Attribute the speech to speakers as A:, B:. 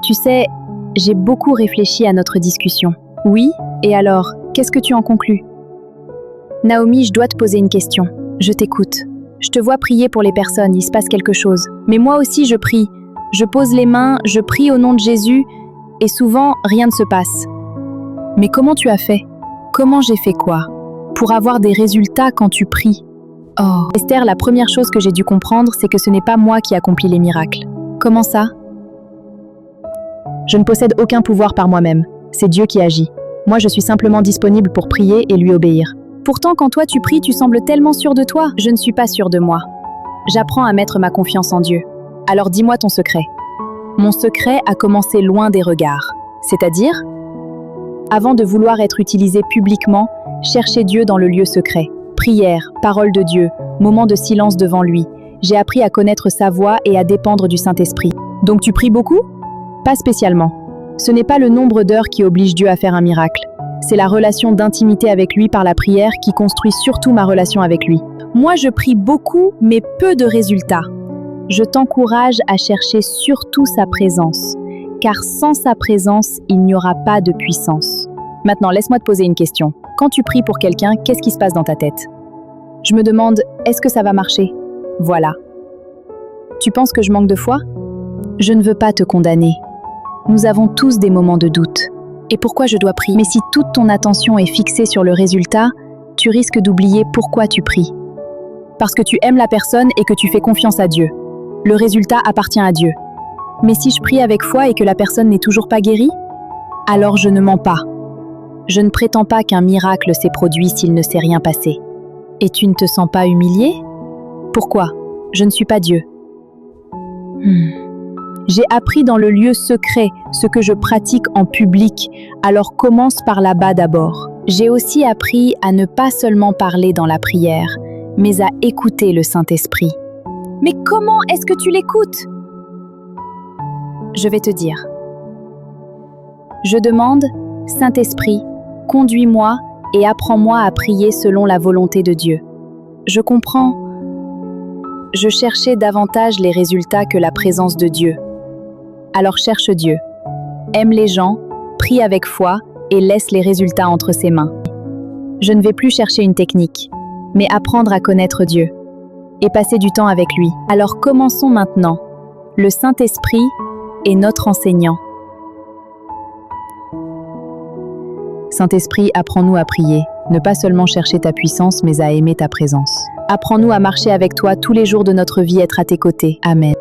A: Tu sais, j'ai beaucoup réfléchi à notre discussion. Oui, et alors, qu'est-ce que tu en conclus? Naomi, je dois te poser une question. Je t'écoute. Je te vois prier pour les personnes, il se passe quelque chose. Mais moi aussi, je prie. Je pose les mains, je prie au nom de Jésus, et souvent, rien ne se passe. Mais comment tu as fait? Comment j'ai fait quoi? Pour avoir des résultats quand tu pries. Oh. Esther, la première chose que j'ai dû comprendre, c'est que ce n'est pas moi qui accomplis les miracles. Comment ça? Je ne possède aucun pouvoir par moi-même. C'est Dieu qui agit. Moi, je suis simplement disponible pour prier et lui obéir. Pourtant, quand toi tu pries, tu sembles tellement sûr de toi. Je ne suis pas sûre de moi. J'apprends à mettre ma confiance en Dieu. Alors dis-moi ton secret. Mon secret a commencé loin des regards. C'est-à-dire, avant de vouloir être utilisé publiquement, chercher Dieu dans le lieu secret. Prière, parole de Dieu, moment de silence devant lui. J'ai appris à connaître sa voix et à dépendre du Saint-Esprit. Donc tu pries beaucoup? Pas spécialement. Ce n'est pas le nombre d'heures qui oblige Dieu à faire un miracle. C'est la relation d'intimité avec lui par la prière qui construit surtout ma relation avec lui. Moi, je prie beaucoup, mais peu de résultats. Je t'encourage à chercher surtout sa présence, car sans sa présence, il n'y aura pas de puissance. Maintenant, laisse-moi te poser une question. Quand tu pries pour quelqu'un, qu'est-ce qui se passe dans ta tête? Je me demande, est-ce que ça va marcher? Voilà. Tu penses que je manque de foi? Je ne veux pas te condamner. Nous avons tous des moments de doute. Et pourquoi je dois prier? Mais si toute ton attention est fixée sur le résultat, tu risques d'oublier pourquoi tu pries. Parce que tu aimes la personne et que tu fais confiance à Dieu. Le résultat appartient à Dieu. Mais si je prie avec foi et que la personne n'est toujours pas guérie, alors je ne mens pas. Je ne prétends pas qu'un miracle s'est produit s'il ne s'est rien passé. Et tu ne te sens pas humilié? Pourquoi? Je ne suis pas Dieu. J'ai appris dans le lieu secret ce que je pratique en public, alors commence par là-bas d'abord. J'ai aussi appris à ne pas seulement parler dans la prière, mais à écouter le Saint-Esprit. Mais comment est-ce que tu l'écoutes? Je vais te dire. Je demande, Saint-Esprit, conduis-moi et apprends-moi à prier selon la volonté de Dieu. Je comprends. Je cherchais davantage les résultats que la présence de Dieu. Alors cherche Dieu. Aime les gens, prie avec foi et laisse les résultats entre ses mains. Je ne vais plus chercher une technique, mais apprendre à connaître Dieu et passer du temps avec lui. Alors commençons maintenant. Le Saint-Esprit est notre enseignant. Saint-Esprit, apprends-nous à prier, ne pas seulement chercher ta puissance, mais à aimer ta présence. Apprends-nous à marcher avec toi tous les jours de notre vie, être à tes côtés. Amen.